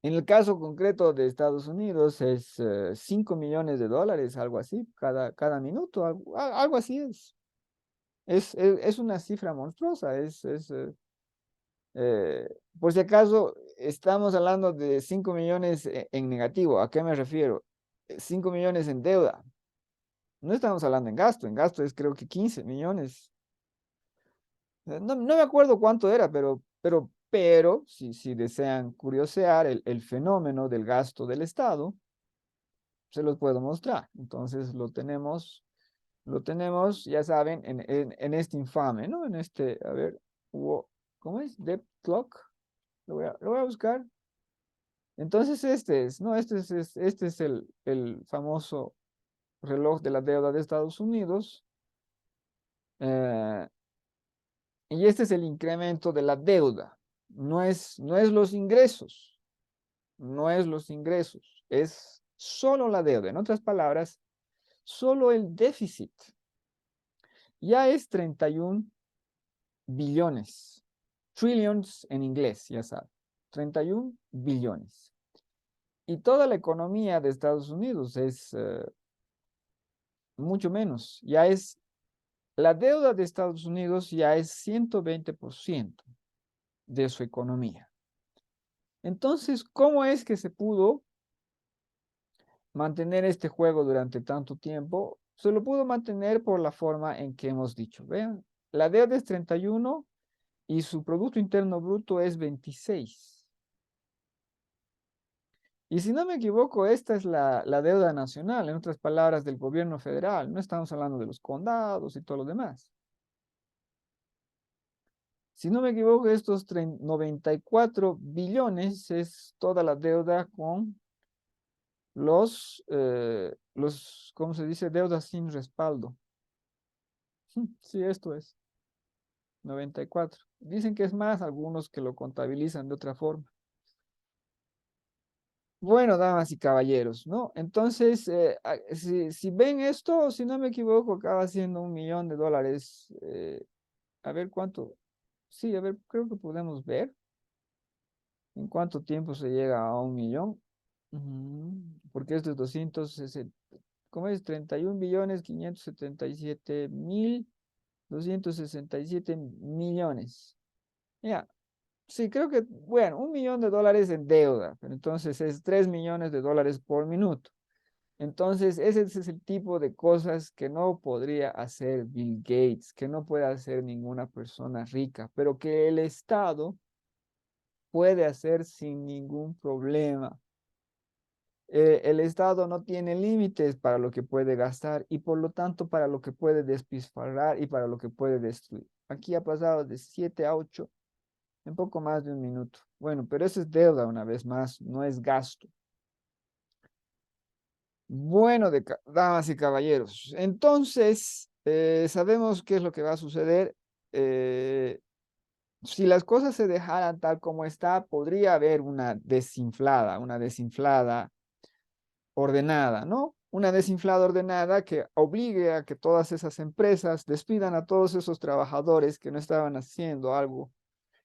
En el caso concreto de Estados Unidos es 5 millones de dólares, algo así, cada minuto, algo así es. Es una cifra monstruosa, eh, por si acaso, estamos hablando de 5 millones en negativo. ¿A qué me refiero? 5 millones en deuda. No estamos hablando en gasto es creo que 15 millones. No me acuerdo cuánto era, pero si desean curiosear el fenómeno del gasto del Estado, se los puedo mostrar. Entonces lo tenemos, ya saben, en este infame, ¿no? En este, a ver, ¿cómo es? Debt clock. Lo voy a buscar. Entonces este es, ¿no? Este es el famoso reloj de la deuda de Estados Unidos. eh, y este es el incremento de la deuda. no es los ingresos, no es los ingresos, es solo la deuda. En otras palabras, solo el déficit ya es 31 billones, trillions en inglés, ya saben, 31 billones. Y toda la economía de Estados Unidos es mucho menos, la deuda de Estados Unidos ya es 120% de su economía. Entonces, ¿cómo es que se pudo mantener este juego durante tanto tiempo? Se lo pudo mantener por la forma en que hemos dicho. Vean, la deuda es 31 y su Producto Interno Bruto es 26. Y si no me equivoco, esta es la deuda nacional, en otras palabras, del gobierno federal. No estamos hablando de los condados y todo lo demás. Si no me equivoco, estos 94 billones es toda la deuda con ¿cómo se dice? Deudas sin respaldo. Sí, esto es 94. Dicen que es más, algunos que lo contabilizan de otra forma. Bueno, damas y caballeros, ¿no? Entonces, si ven esto, si no me equivoco, acaba siendo $1 millón. A ver cuánto. Sí, a ver, creo que podemos ver en cuánto tiempo se llega a 1 millón. Porque esto es 260, ¿cómo es? 31.577.267 millones. Ya, sí, creo que, bueno, $1 millón en deuda, pero entonces es $3 millones por minuto. Entonces, ese es el tipo de cosas que no podría hacer Bill Gates, que no puede hacer ninguna persona rica, pero que el Estado puede hacer sin ningún problema. El Estado no tiene límites para lo que puede gastar y por lo tanto para lo que puede despilfarrar y para lo que puede destruir. Aquí ha pasado de 7 a 8 en poco más de un minuto. Bueno, pero eso es deuda una vez más, no es gasto. Bueno, damas y caballeros, entonces sabemos qué es lo que va a suceder. Si las cosas se dejaran tal como está, podría haber una desinflada ordenada, ¿no? Una desinflada ordenada que obligue a que todas esas empresas despidan a todos esos trabajadores que no estaban haciendo algo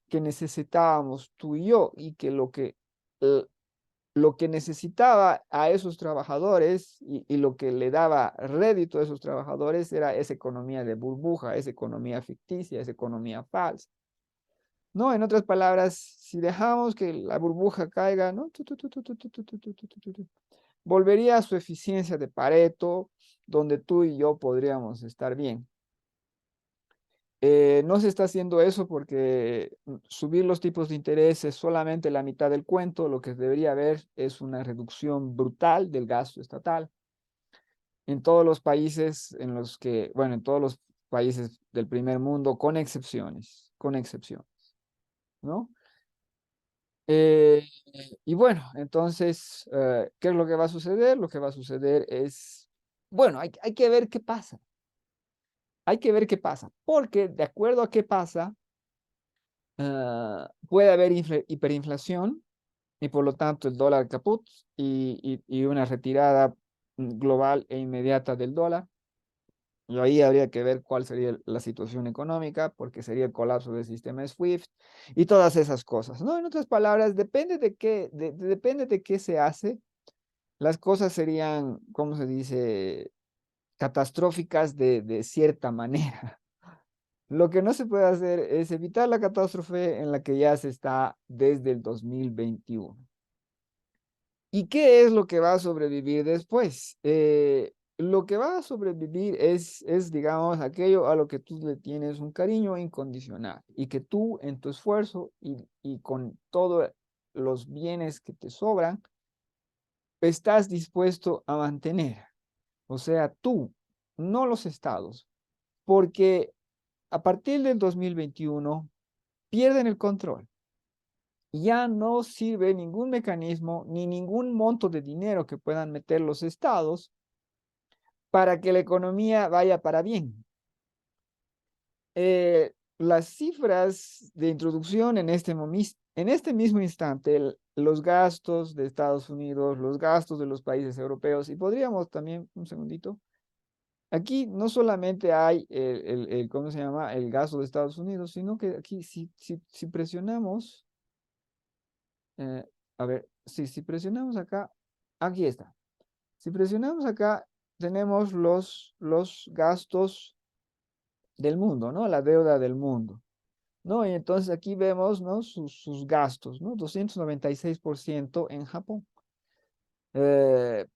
que necesitábamos tú y yo, y que eh, lo que necesitaba a esos trabajadores y lo que le daba rédito a esos trabajadores era esa economía de burbuja, esa economía ficticia, esa economía falsa. No, en otras palabras, si dejamos que la burbuja caiga, ¿no? Volvería a su eficiencia de Pareto, donde tú y yo podríamos estar bien. No se está haciendo eso porque subir los tipos de interés es solamente la mitad del cuento. Lo que debería haber es una reducción brutal del gasto estatal en todos los países en los que, bueno, en todos los países del primer mundo, con excepciones, ¿no? Eh, y bueno, entonces, ¿qué es lo que va a suceder? Lo que va a suceder es, bueno, hay que ver qué pasa. Hay que ver qué pasa, porque de acuerdo a qué pasa, puede haber hiperinflación y por lo tanto el dólar caput y una retirada global e inmediata del dólar. Y ahí habría que ver cuál sería la situación económica, porque sería el colapso del sistema SWIFT y todas esas cosas, ¿no? En otras palabras, depende de qué se hace, las cosas serían, ¿cómo se dice?, catastróficas de cierta manera. Lo que no se puede hacer es evitar la catástrofe en la que ya se está desde el 2021. ¿Y qué es lo que va a sobrevivir después? Lo que va a sobrevivir digamos, aquello a lo que tú le tienes un cariño incondicional y que tú en tu esfuerzo y con todos los bienes que te sobran, estás dispuesto a mantener. O sea, tú, no los estados, porque a partir del 2021 pierden el control. Ya no sirve ningún mecanismo ni ningún monto de dinero que puedan meter los estados para que la economía vaya para bien. las cifras de introducción en en este mismo instante, los gastos de Estados Unidos, los gastos de los países europeos, y podríamos también, un segundito, aquí no solamente hay ¿cómo se llama? El gasto de Estados Unidos, sino que aquí si presionamos, eh, a ver, si presionamos acá, aquí está. Si presionamos acá, tenemos los gastos del mundo, ¿no? La deuda del mundo, ¿no? Y entonces aquí vemos, ¿no? Sus gastos, ¿no? 296% en Japón. Eh,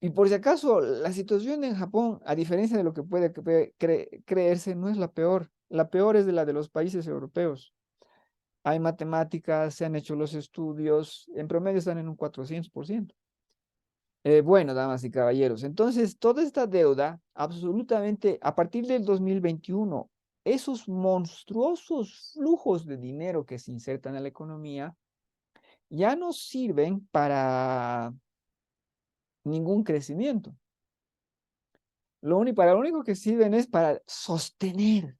y por si acaso, la situación en Japón, a diferencia de lo que puede creerse, no es la peor. La peor es de la de los países europeos. Hay matemáticas, se han hecho los estudios, en promedio están en un 400%. Bueno, damas y caballeros, entonces toda esta deuda, absolutamente, a partir del 2021, esos monstruosos flujos de dinero que se insertan en la economía ya no sirven para ningún crecimiento. Para lo único que sirven es para sostener,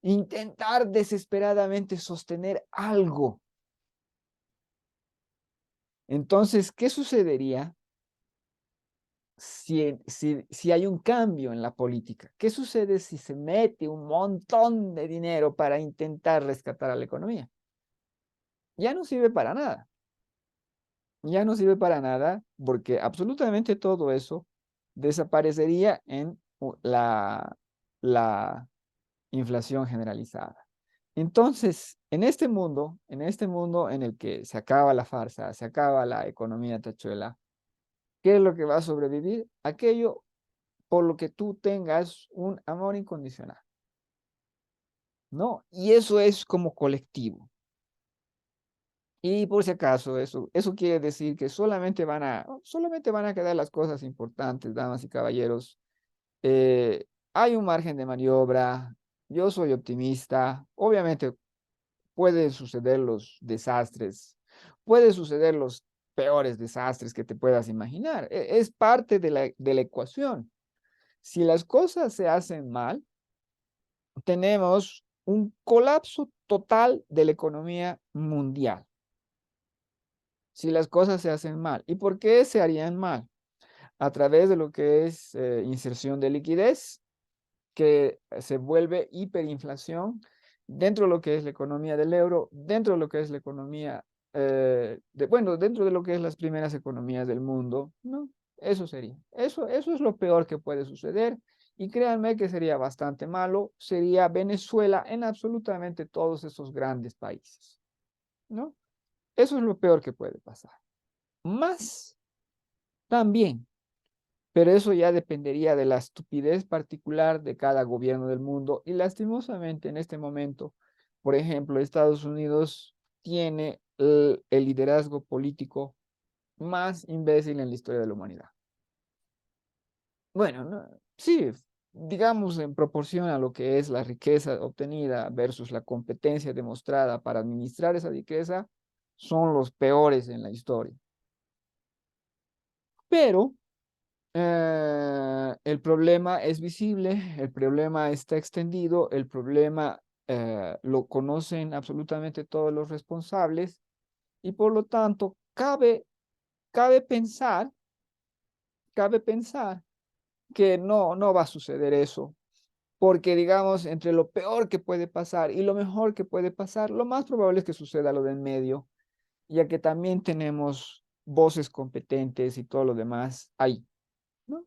intentar desesperadamente sostener algo. Entonces, ¿qué sucedería si hay un cambio en la política? ¿Qué sucede si se mete un montón de dinero para intentar rescatar a la economía? Ya no sirve para nada. Ya no sirve para nada porque absolutamente todo eso desaparecería en la inflación generalizada. Entonces, en este mundo en el que se acaba la farsa, se acaba la economía tachuela, ¿qué es lo que va a sobrevivir? Aquello por lo que tú tengas un amor incondicional, ¿no? Y eso es como colectivo. Y por si acaso, eso quiere decir que solamente van a quedar las cosas importantes, damas y caballeros. Hay un margen de maniobra, yo soy optimista, obviamente pueden suceder los desastres, pueden suceder los peores desastres que te puedas imaginar. Es parte de la ecuación. Si las cosas se hacen mal, tenemos un colapso total de la economía mundial. Si las cosas se hacen mal. ¿Y por qué se harían mal? A través de lo que es inserción de liquidez, que se vuelve hiperinflación dentro de lo que es la economía del euro, dentro de lo que es la economía, bueno, dentro de lo que es las primeras economías del mundo, ¿no? Eso sería. Eso es lo peor que puede suceder. Y créanme que sería bastante malo. Sería Venezuela en absolutamente todos esos grandes países, ¿no? Eso es lo peor que puede pasar. Más también, pero eso ya dependería de la estupidez particular de cada gobierno del mundo. Y lastimosamente en este momento, por ejemplo, Estados Unidos tiene el liderazgo político más imbécil en la historia de la humanidad. Bueno, sí, digamos en proporción a lo que es la riqueza obtenida versus la competencia demostrada para administrar esa riqueza, son los peores en la historia. Pero el problema es visible, el problema está extendido, el problema lo conocen absolutamente todos los responsables y por lo tanto cabe pensar, cabe pensar que no va a suceder eso, porque digamos, entre lo peor que puede pasar y lo mejor que puede pasar, lo más probable es que suceda lo de en medio, ya que también tenemos voces competentes y todo lo demás ahí, ¿no?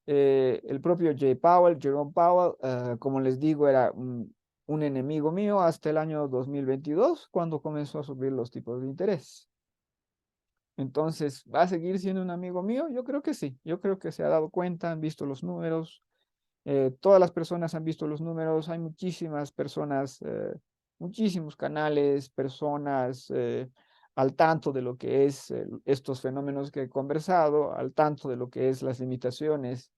El propio Jerome Powell, como les digo, era un enemigo mío hasta el año 2022, cuando comenzó a subir los tipos de interés. Entonces, ¿va a seguir siendo un amigo mío? Yo creo que sí, yo creo que se ha dado cuenta, han visto los números, todas las personas han visto los números, hay muchísimas personas, muchísimos canales, personas al tanto de lo que es estos fenómenos que he conversado, al tanto de lo que es las limitaciones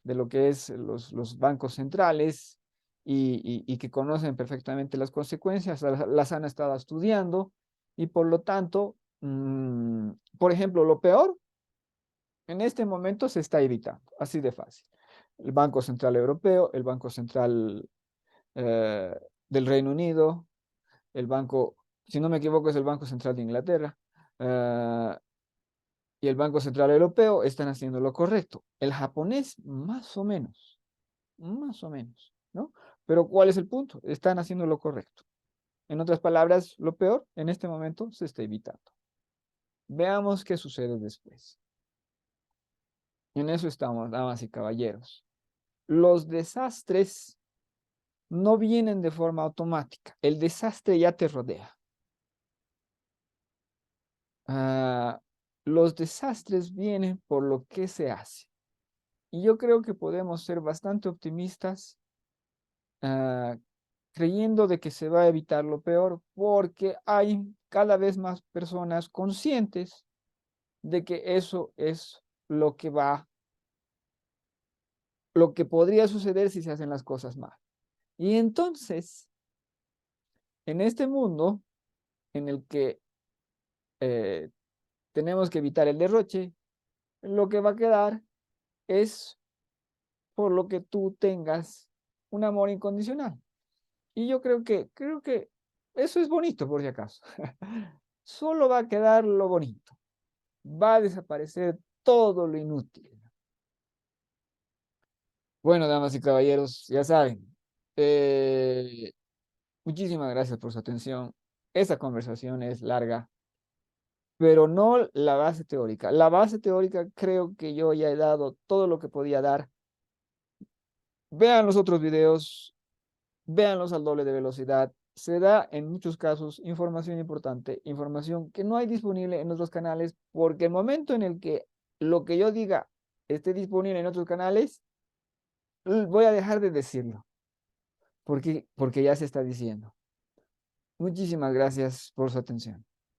de lo que es los bancos centrales y que conocen perfectamente las consecuencias, las han estado estudiando y por lo tanto, por ejemplo, lo peor en este momento se está evitando, así de fácil. El Banco Central Europeo, el Banco Central del Reino Unido, el banco, si no me equivoco, es el Banco Central de Inglaterra, y el Banco Central Europeo están haciendo lo correcto. El japonés, más o menos, ¿no? Pero ¿cuál es el punto? Están haciendo lo correcto. En otras palabras, lo peor en este momento se está evitando. Veamos qué sucede después. En eso estamos, damas y caballeros. Los desastres no vienen de forma automática. El desastre ya te rodea. Ah, los desastres vienen por lo que se hace. Y yo creo que podemos ser bastante optimistas, ah, creyendo de que se va a evitar lo peor, porque hay cada vez más personas conscientes de que eso es lo que lo que podría suceder si se hacen las cosas mal. Y entonces, en este mundo en el que eh, tenemos que evitar el derroche, lo que va a quedar es por lo que tú tengas un amor incondicional. Y yo creo que eso es bonito, por si acaso. Solo va a quedar lo bonito. Va a desaparecer todo lo inútil. Bueno, damas y caballeros, ya saben, eh, muchísimas gracias por su atención. Esta conversación es larga, pero no la base teórica. La base teórica creo que yo ya he dado todo lo que podía dar. Vean los otros videos, véanlos al doble de velocidad. Se da en muchos casos información importante, información que no hay disponible en otros canales, porque el momento en el que lo que yo diga esté disponible en otros canales, voy a dejar de decirlo, porque ya se está diciendo. Muchísimas gracias por su atención.